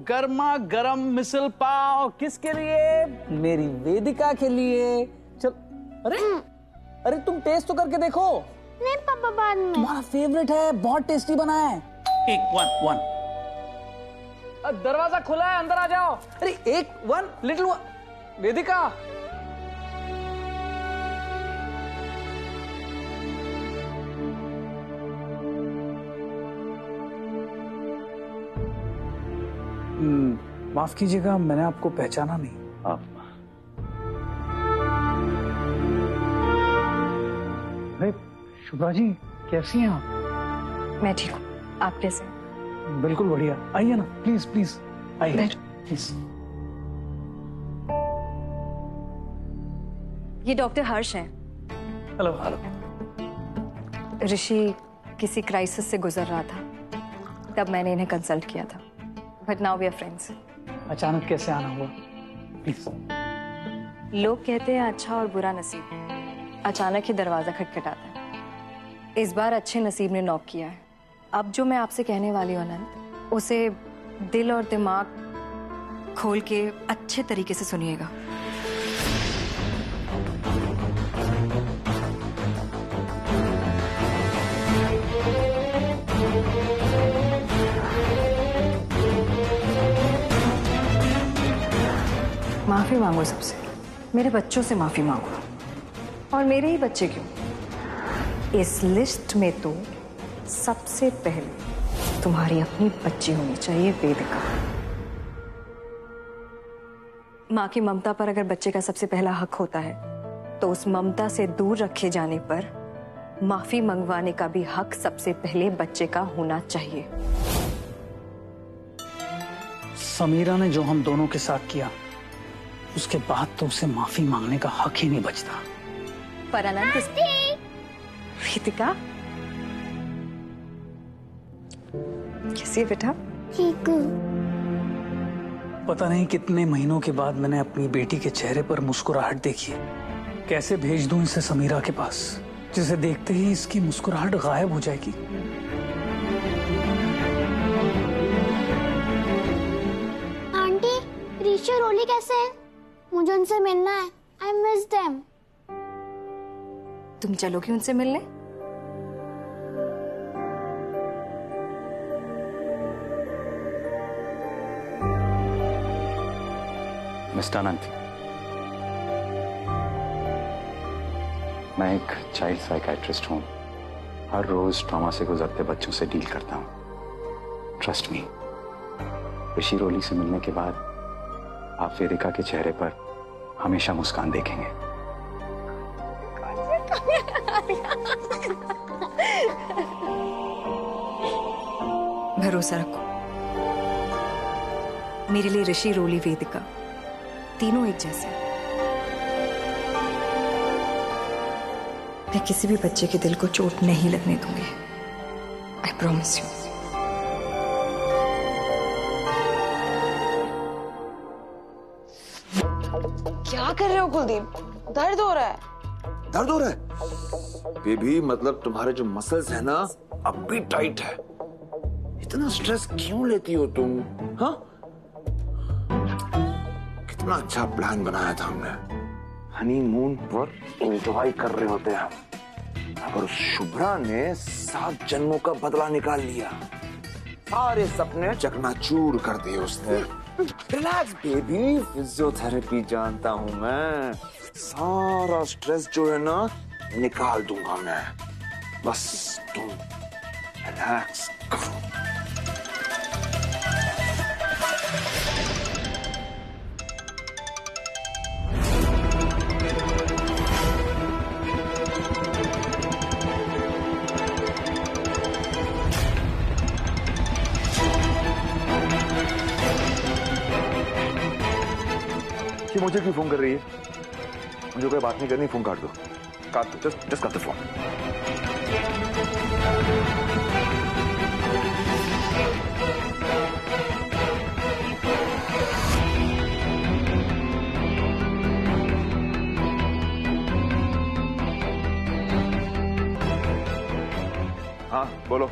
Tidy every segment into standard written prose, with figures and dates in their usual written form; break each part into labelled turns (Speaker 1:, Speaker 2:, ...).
Speaker 1: गर्मा गर्म मिसल पाव किसके लिए? मेरी वेदिका के लिए। चल। अरे तुम टेस्ट तो करके देखो।
Speaker 2: नहीं पापा, बाद में।
Speaker 1: तुम्हारा फेवरेट है, बहुत टेस्टी बना है। एक वन। दरवाजा खुला है, अंदर आ जाओ। अरे एक वन लिटिल वन। वेदिका। माफ कीजिएगा, मैंने आपको पहचाना नहीं। अरे शुभ्रा जी, कैसी हैं आप?
Speaker 3: मैं ठीक हूँ, आप कैसे हैं?
Speaker 1: बिल्कुल बढ़िया। आइए ना, प्लीज प्लीज आइए प्लीज।
Speaker 3: ये डॉक्टर हर्ष हैं।
Speaker 1: हेलो।
Speaker 3: ऋषि किसी क्राइसिस से गुजर रहा था, तब मैंने इन्हें कंसल्ट किया था, but now we are friends.
Speaker 1: अचानक कैसे आना हुआ? प्लीज।
Speaker 3: लोग कहते हैं अच्छा और बुरा नसीब अचानक ही दरवाजा खटखटाता है। इस बार अच्छे नसीब ने नॉक किया है। अब जो मैं आपसे कहने वाली हूँ अनंत, उसे दिल और दिमाग खोल के अच्छे तरीके से सुनिएगा। माफी मांगो सबसे, मेरे बच्चों से माफी मांगो। और मेरे ही बच्चे क्यों, इस लिस्ट में तो सबसे पहले तुम्हारी अपनी बच्ची होनी चाहिए, वेदिका। माँ की ममता पर अगर बच्चे का सबसे पहला हक होता है, तो उस ममता से दूर रखे जाने पर माफी मंगवाने का भी हक सबसे पहले बच्चे का होना चाहिए।
Speaker 1: समीरा ने जो हम दोनों के साथ किया, उसके बाद तो उसे माफी मांगने का हक ही नहीं बचता।
Speaker 3: पर अनंत, वेदिका कैसी है बेटा?
Speaker 2: ठीक हूँ।
Speaker 1: पता नहीं कितने महीनों के बाद मैंने अपनी बेटी के चेहरे पर मुस्कुराहट देखी है। कैसे भेज दूं इसे समीरा के पास, जिसे देखते ही इसकी मुस्कुराहट गायब हो जाएगी।
Speaker 2: आंटी, ऋषि और ओली कैसे हैं? मुझे उनसे मिलना है। I miss them।
Speaker 3: तुम चलोगी उनसे मिलने?
Speaker 4: मिस्टर अनंत, मैं एक चाइल्ड साइकियाट्रिस्ट हूं। हर रोज ट्रॉमा से गुजरते बच्चों से डील करता हूं। ट्रस्ट मी, ऋषि रोली से मिलने के बाद आप वेदिका के चेहरे पर हमेशा मुस्कान देखेंगे।
Speaker 3: भरोसा रखो, मेरे लिए ऋषि, रोली, वेदिका तीनों एक जैसे हैं। मैं किसी भी बच्चे के दिल को चोट नहीं लगने दूंगी। I promise you.
Speaker 5: क्या कर रहे हो कुलदीप? दर्द हो रहा है।
Speaker 6: दर्द हो रहा है? बेबी, मतलब तुम्हारे जो मसल्स है ना, अब भी टाइट है। इतना स्ट्रेस क्यों लेती हो तुम? हाँ? कितना अच्छा प्लान बनाया था हमने। हनीमून पर एंजॉय कर रहे होते हम, और शुभ्रा ने 7 जन्मों का बदला निकाल लिया। सारे सपने चकनाचूर कर दिए उसने। रिलैक्स बेबी, फिजियोथेरेपी जानता हूं मैं। सारा स्ट्रेस जो है ना, निकाल दूंगा मैं। बस तुम रिलैक्स करो। कि मुझे क्यों फोन कर रही है? मुझे कोई बात नहीं करनी, फोन काट दो। काट दो, जस्ट काट दो फोन। हाँ बोलो,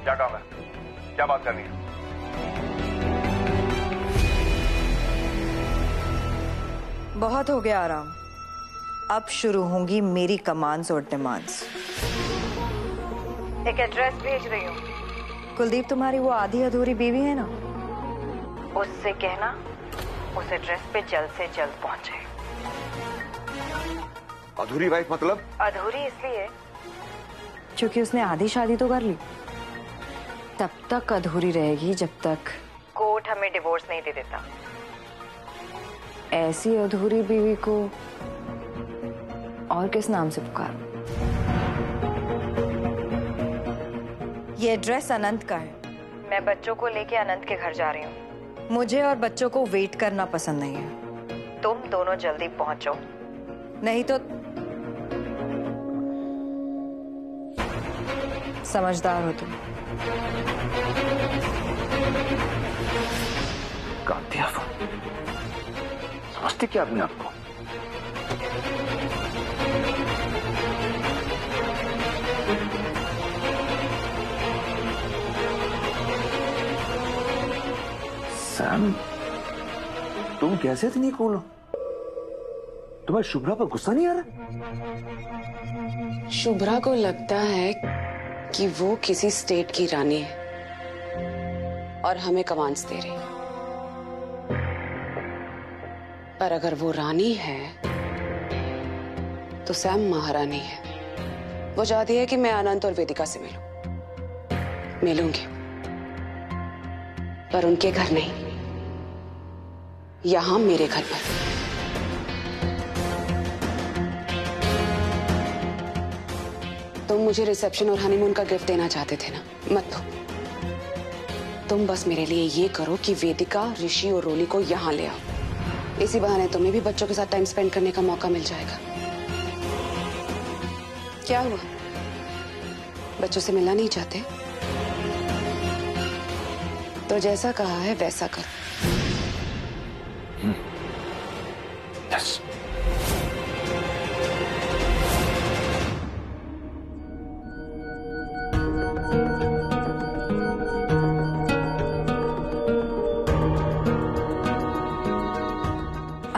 Speaker 6: क्या काम है? क्या बात करनी है?
Speaker 3: बहुत हो गया आराम। अब शुरू होंगी मेरी कमांड्स और डिमांड्स। एक एड्रेस भेज रही हूँ। कुलदीप तुम्हारी वो आधी अधूरी बीवी है ना, उससे कहना उस एड्रेस पे जल्द से जल्द पहुंचे।
Speaker 6: अधूरी वाइफ मतलब?
Speaker 3: अधूरी इसलिए क्योंकि उसने आधी शादी तो कर ली, तब तक अधूरी रहेगी जब तक कोर्ट हमें डिवोर्स नहीं दे देता। ऐसी अधूरी बीवी को और किस नाम से पुकारूं? ये एड्रेस अनंत का है। मैं बच्चों को लेके अनंत के घर जा रही हूँ। मुझे और बच्चों को वेट करना पसंद नहीं है। तुम दोनों जल्दी पहुंचो, नहीं तो समझदार हो तुम।
Speaker 6: कांति, आप समझते क्या अपने आप को? सैम, तुम कैसे इतनी कूल हो? तुम्हें शुभ्रा पर गुस्सा नहीं आ रहा?
Speaker 5: शुभ्रा को लगता है कि वो किसी स्टेट की रानी है और हमें कमांड्स दे रही है। पर अगर वो रानी है तो सैम महारानी है। वो चाहती है कि मैं अनंत और वेदिका से मिलूंगी, पर उनके घर नहीं, यहां मेरे घर पर। तुम मुझे रिसेप्शन और हनीमून का गिफ्ट देना चाहते थे ना, मत दो। तुम बस मेरे लिए ये करो कि वेदिका, ऋषि और रोली को यहाँ ले आओ। इसी बहाने तुम्हें भी बच्चों के साथ टाइम स्पेंड करने का मौका मिल जाएगा। क्या हुआ, बच्चों से मिलना नहीं चाहते? तो जैसा कहा है वैसा करो।
Speaker 6: यस।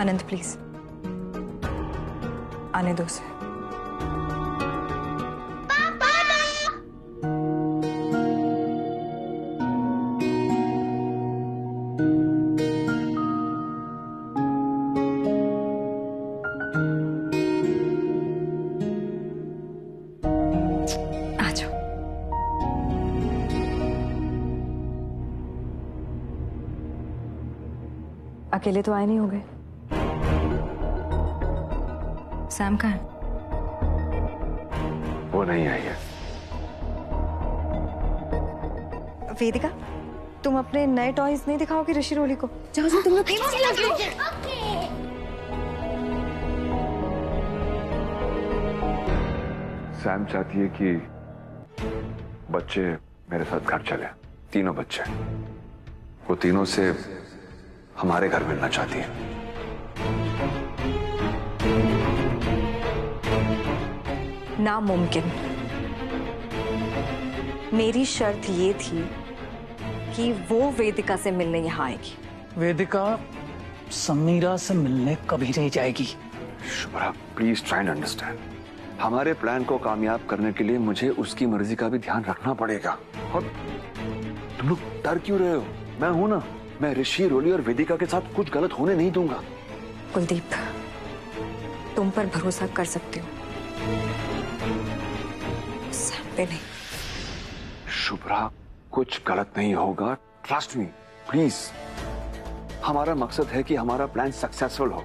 Speaker 3: अनंत प्लीज आने दो उसे। आ जाओ। अकेले तो आए नहीं होंगे? सैम कहाँ है?
Speaker 6: वो नहीं आई है।
Speaker 3: वेदिका, तुम अपने नए टॉयज नहीं दिखाओगे ऋषि रोली को? जाओ जाओ, तुम लोग
Speaker 6: सैम चाहती है कि बच्चे मेरे साथ घर चले। तीनों बच्चे, वो तीनों से हमारे घर मिलना चाहती है।
Speaker 3: नामुमकिन। मेरी शर्त ये थी कि वो वेदिका से मिलने यहाँ आएगी।
Speaker 1: वेदिका समीरा से मिलने कभी नहीं जाएगी।
Speaker 6: Shubhra, please try and understand. हमारे प्लान को कामयाब करने के लिए मुझे उसकी मर्जी का भी ध्यान रखना पड़ेगा। और तुम लोग डर क्यों रहे हो? मैं हूं ना, मैं ऋषि, रोली और वेदिका के साथ कुछ गलत होने नहीं दूंगा।
Speaker 3: कुलदीप, तुम पर भरोसा कर सकते हो, सैम पे नहीं।
Speaker 6: शुभ्रा, कुछ गलत नहीं होगा, ट्रस्ट मी प्लीज। हमारा मकसद है कि हमारा प्लान सक्सेसफुल हो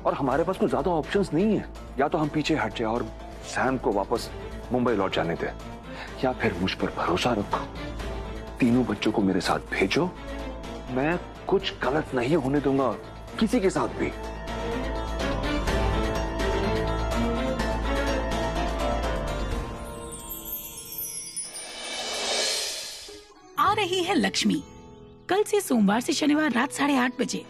Speaker 6: और हमारे पास कोई ज्यादा ऑप्शंस नहीं है। या तो हम पीछे हट जाए और सैम को वापस मुंबई लौट जाने दे, या फिर मुझ पर भरोसा रखो, तीनों बच्चों को मेरे साथ भेजो। मैं कुछ गलत नहीं होने दूंगा किसी के साथ भी।
Speaker 7: आ रही है लक्ष्मी, कल से सोमवार से शनिवार रात 8:30 बजे।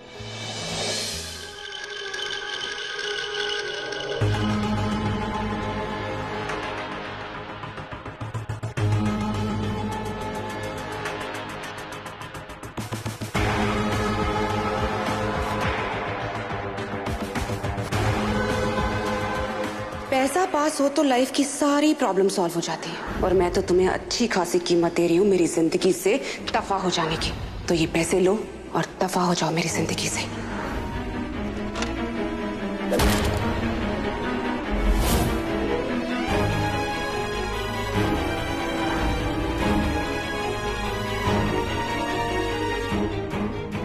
Speaker 5: पैसा पास हो तो लाइफ की सारी प्रॉब्लम सॉल्व हो जाती है, और मैं तो तुम्हें अच्छी खासी कीमत दे रही हूँ मेरी जिंदगी से दफा हो जाने की। तो ये पैसे लो और दफा हो जाओ मेरी जिंदगी से।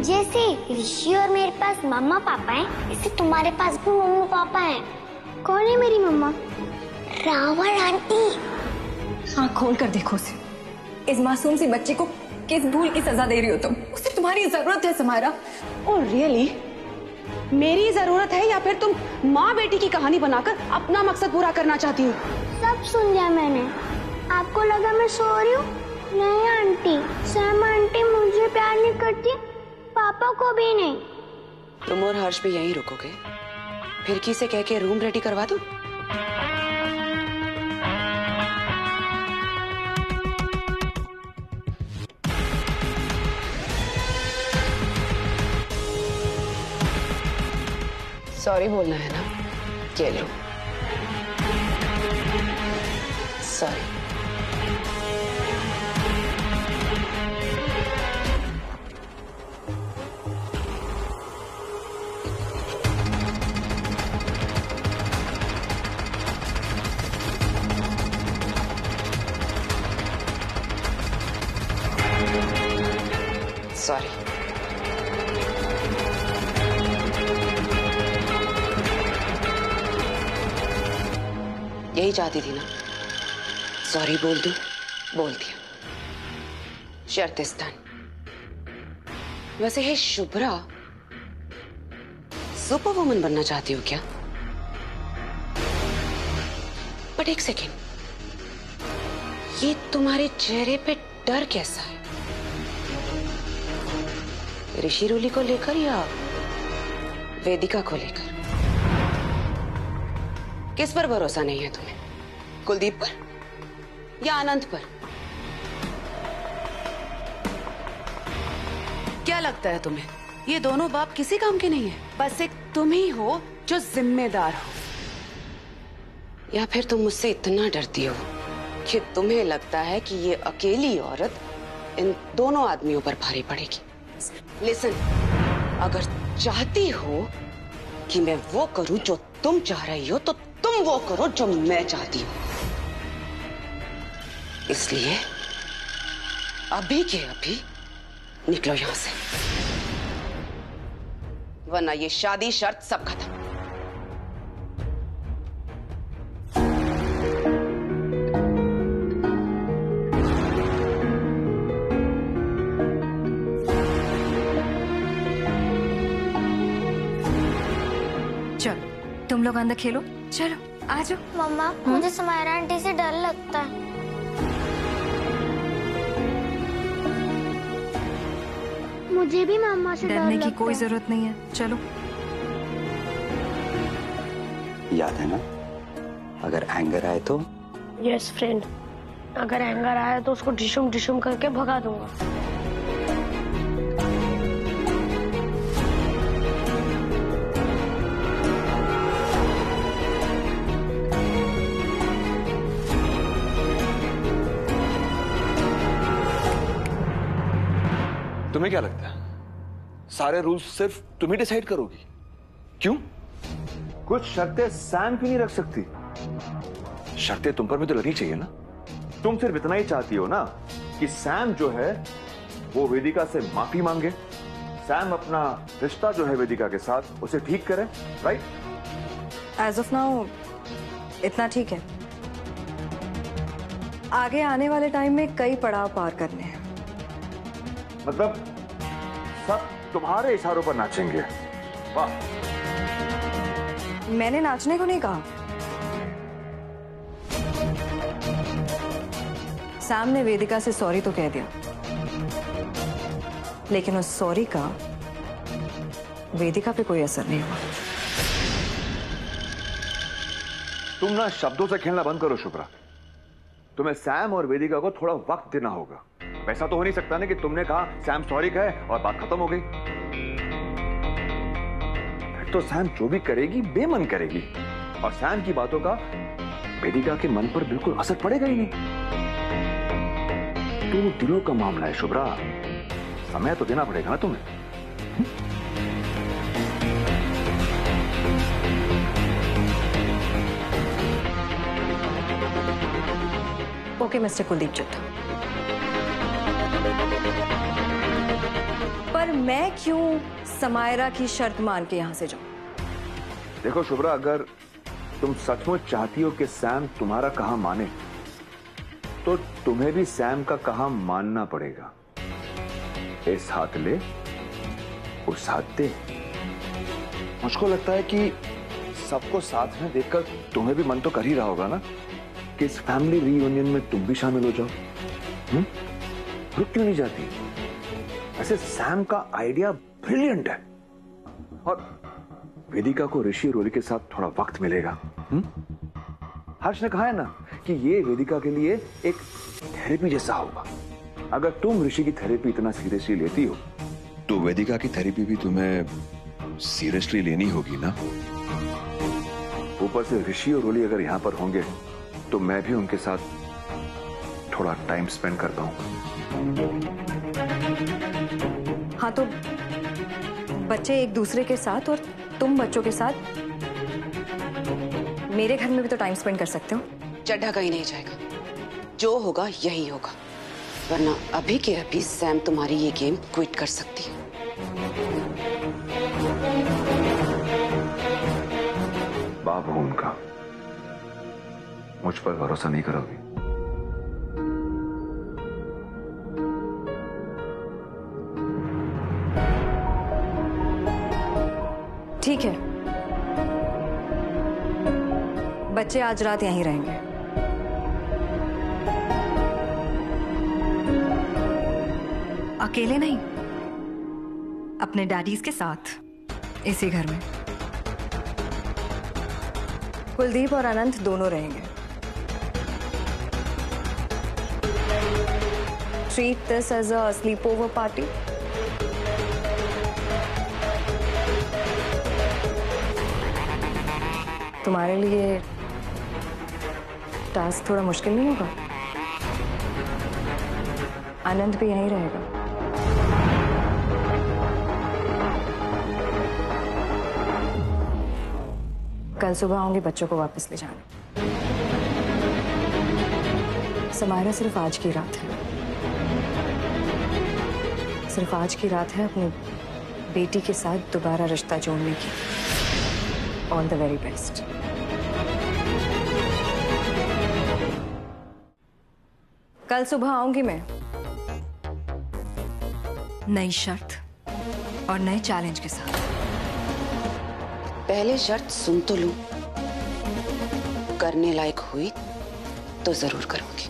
Speaker 2: जैसे ऋषि और मेरे पास मम्मा पापा हैं, ऐसे तुम्हारे पास भी मम्मा पापा हैं। कौन है मेरी मम्मा? रावण आंटी।
Speaker 3: आँख खोल कर देखो उसे। इस मासूम सी बच्ची को किस भूल की सजा दे रही हो तुम? उसे तुम्हारी जरूरत है समारा।
Speaker 5: Oh really? मेरी जरूरत है या फिर तुम माँ बेटी की कहानी बनाकर अपना मकसद पूरा करना चाहती हो?
Speaker 2: सब सुन लिया मैंने। आपको लगा मैं सो रही हूँ? नहीं आंटी, सैम आंटी मुझे प्यार नहीं करती, पापा को भी नहीं।
Speaker 5: तुम और हर्ष भी यहीं रुकोगे? फिरकी से कह के रूम रेडी करवा दूं? सॉरी बोलना है ना? ये लो। सॉरी। सॉरी। यही चाहती थी ना? सॉरी बोल दूं? बोल दिया। शर्तिस्तान। वैसे है शुभ्रा, सुपर वुमन बनना चाहती हो क्या? बट एक सेकेंड, ये तुम्हारे चेहरे पे डर कैसा है? ऋषि रोली को लेकर या वेदिका को लेकर? किस पर भरोसा नहीं है तुम्हें? कुलदीप पर या अनंत पर? क्या लगता है तुम्हें ये दोनों बाप किसी काम के नहीं है? बस एक तुम ही हो जो जिम्मेदार हो। या फिर तुम मुझसे इतना डरती हो कि तुम्हें लगता है कि ये अकेली औरत इन दोनों आदमियों पर भारी पड़ेगी। लिसन, अगर चाहती हो कि मैं वो करूं जो तुम चाह रही हो, तो तुम वो करो जो मैं चाहती हूं। इसलिए अभी के अभी निकलो यहां से, वरना ये शादी शर्त सब खत्म।
Speaker 3: चलो तुम लोग अंदर खेलो, चलो आ जाओ।
Speaker 2: मम्मा, मुझे समायरा आंटी से डर लगता है। मुझे भी मम्मा से डर
Speaker 3: डरने की
Speaker 2: लगता
Speaker 3: कोई
Speaker 2: है।
Speaker 3: जरूरत नहीं है, चलो।
Speaker 4: याद है ना, अगर एंगर आए तो?
Speaker 8: यस फ्रेंड, अगर एंगर आया तो उसको डिशुम डिशुम करके भगा दूंगा।
Speaker 6: तुम्हें क्या लगता है सारे रूल्स सिर्फ तुम ही डिसाइड करोगी? क्यों? कुछ शर्तें सैम क्यों नहीं रख सकती? शर्तें तुम पर भी तो लगनी चाहिए ना। तुम सिर्फ इतना ही चाहती हो ना कि सैम जो है वो वेदिका से माफी मांगे, सैम अपना रिश्ता जो है वेदिका के साथ उसे ठीक करे, राइट?
Speaker 3: एज ऑफ नाउ इतना ठीक है। आगे आने वाले टाइम में कई पड़ाव पार करने हैं।
Speaker 6: मतलब सब तुम्हारे इशारों पर नाचेंगे? वाह।
Speaker 3: मैंने नाचने को नहीं कहा। सैम ने वेदिका से सॉरी तो कह दिया, लेकिन उस सॉरी का वेदिका पे कोई असर नहीं हुआ।
Speaker 6: तुम ना शब्दों से खेलना बंद करो शुभ्रा। तुम्हें सैम और वेदिका को थोड़ा वक्त देना होगा। ऐसा तो हो नहीं सकता ना कि तुमने कहा सैम सॉरी कहे और बात खत्म हो गई। फिर तो सैम जो भी करेगी बेमन करेगी और सैम की बातों का वेदिका के मन पर बिल्कुल असर पड़ेगा ही नहीं। तो दिलों का मामला है शुभ्रा, समय तो देना पड़ेगा ना तुम्हें।
Speaker 3: ओके मिस्टर कुलदीप चिट्टा, पर मैं क्यों समायरा की शर्त मान के यहां से जाऊं?
Speaker 6: देखो शुभ्रा, अगर तुम सचमुच चाहती हो कि सैम तुम्हारा कहा माने, तो तुम्हें भी सैम का कहा मानना पड़ेगा। इस हाथ ले, उस हाथ दे। मुझको लगता है कि सबको साथ में देखकर तुम्हें भी मन तो कर ही रहा होगा ना कि इस फैमिली रीयूनियन में तुम भी शामिल हो जाओ। रुक क्यों नहीं जाती? ऐसे सैम का आइडिया ब्रिलियंट है, और वेदिका को ऋषि रोली के साथ थोड़ा वक्त मिलेगा। हर्ष ने कहा है ना कि ये वेदिका के लिए एक थेरेपी जैसा होगा। अगर तुम ऋषि की थेरेपी इतना सीरियसली लेती हो,
Speaker 9: तो वेदिका की थेरेपी भी तुम्हें सीरियसली लेनी होगी ना।
Speaker 6: ऊपर से ऋषि और रोली अगर यहां पर होंगे तो मैं भी उनके साथ थोड़ा टाइम स्पेंड कर पाऊंगा।
Speaker 3: हाँ, तो बच्चे एक दूसरे के साथ और तुम बच्चों के साथ मेरे घर में भी तो टाइम स्पेंड कर सकते हो।
Speaker 5: चड्ढा कहीं नहीं जाएगा, जो होगा यही होगा, वरना अभी के अभी सैम तुम्हारी ये गेम क्विट कर सकती है।
Speaker 6: बाप हूं उनका, मुझ पर भरोसा नहीं करोगी?
Speaker 3: ठीक है, बच्चे आज रात यहीं रहेंगे।
Speaker 10: अकेले नहीं, अपने डैडीज के साथ इसी घर में।
Speaker 3: कुलदीप और अनंत दोनों रहेंगे। Treat this as a sleepover party. तुम्हारे लिए टास्क थोड़ा मुश्किल नहीं होगा? आनंद भी यहीं रहेगा। कल सुबह आऊंगी बच्चों को वापस ले जाने। समायरा सिर्फ आज की रात है, सिर्फ आज की रात है अपनी बेटी के साथ दोबारा रिश्ता जोड़ने की। All the very best. कल सुबह आऊंगी मैं,
Speaker 10: नई शर्त और नए चैलेंज के साथ।
Speaker 5: पहले शर्त सुन तो लूं, करने लायक हुई तो जरूर करूंगी।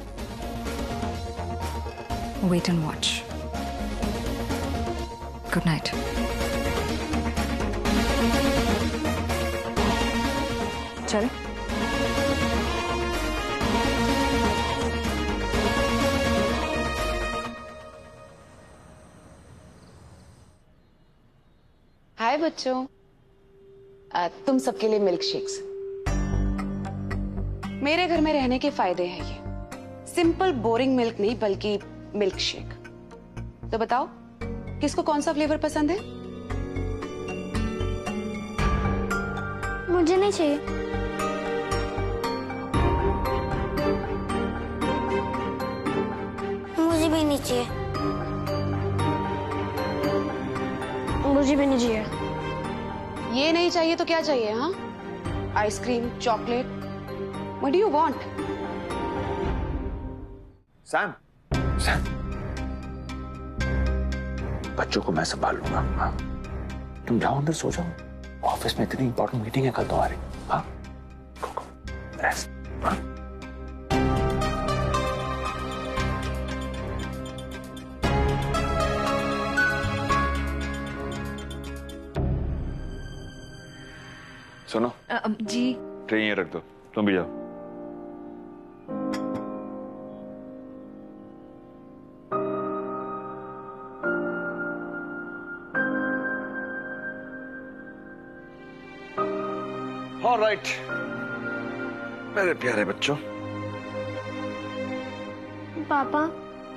Speaker 10: Wait and watch. Good night.
Speaker 3: चले।
Speaker 5: हाय बच्चों, तुम सबके लिए मिल्क शेक्स। मेरे घर में रहने के फायदे हैं ये। सिंपल बोरिंग मिल्क नहीं, बल्कि मिल्क शेक। तो बताओ किसको कौन सा फ्लेवर पसंद है?
Speaker 2: मुझे नहीं चाहिए। मुझे भी नहीं चाहिए।
Speaker 8: मुझे भी नहीं चाहिए।
Speaker 5: ये नहीं चाहिए तो क्या चाहिए? हाँ, ice cream, chocolate, what do you want?
Speaker 6: Sam, Sam, बच्चों को मैं संभाल लूंगा। हाँ, तुम जाओ अंदर सो जाओ। ऑफिस में इतनी इंपॉर्टेंट मीटिंग है कल तुम्हारी। हाँ, रेस्ट। हाँ? सुनो
Speaker 10: जी।
Speaker 6: ट्रे ये रख दो, तुम भी जाओ। All right. मेरे प्यारे बच्चों।
Speaker 8: पापा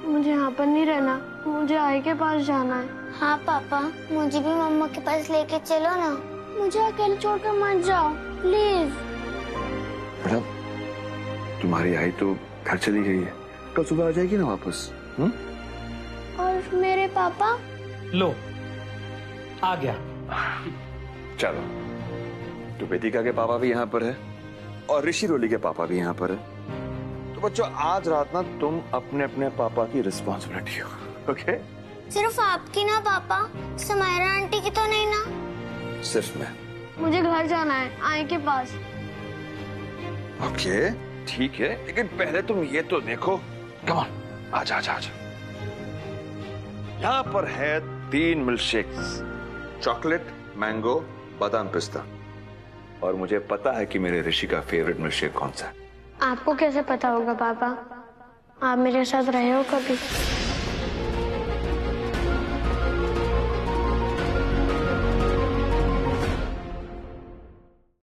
Speaker 8: मुझे यहाँ पर नहीं रहना, मुझे आई के पास जाना है।
Speaker 2: हाँ पापा, मुझे भी मम्मा के पास लेके चलो ना। मुझे अकेले छोड़कर मत जाओ प्लीज।
Speaker 6: बेटा, तुम्हारी आई तो घर चली गई है, कल सुबह आ जाएगी ना वापस।
Speaker 2: और मेरे पापा?
Speaker 1: लो आ गया।
Speaker 6: चलो, तो वेदिका के पापा भी यहाँ पर है और ऋषि रोली के पापा भी यहाँ पर है। तो बच्चों, आज रात ना तुम अपने अपने पापा की रिस्पॉन्सिबिलिटी हो, ओके?
Speaker 2: सिर्फ आपकी ना पापा, समायरा आंटी की तो नहीं ना?
Speaker 6: सिर्फ मैं।
Speaker 8: मुझे घर जाना है आई के पास।
Speaker 6: ओके ठीक है, लेकिन पहले तुम ये तो देखो। कम ऑन, आजा आजा आजा। यहाँ पर है 3 मिल्कशेक्स, चॉकलेट, मैंगो, बादाम पिस्ता। और मुझे पता है कि मेरे ऋषि का फेवरेट मिल्कशेक कौन सा है।
Speaker 8: आपको कैसे पता होगा पापा? आप मेरे साथ रहे हो कभी?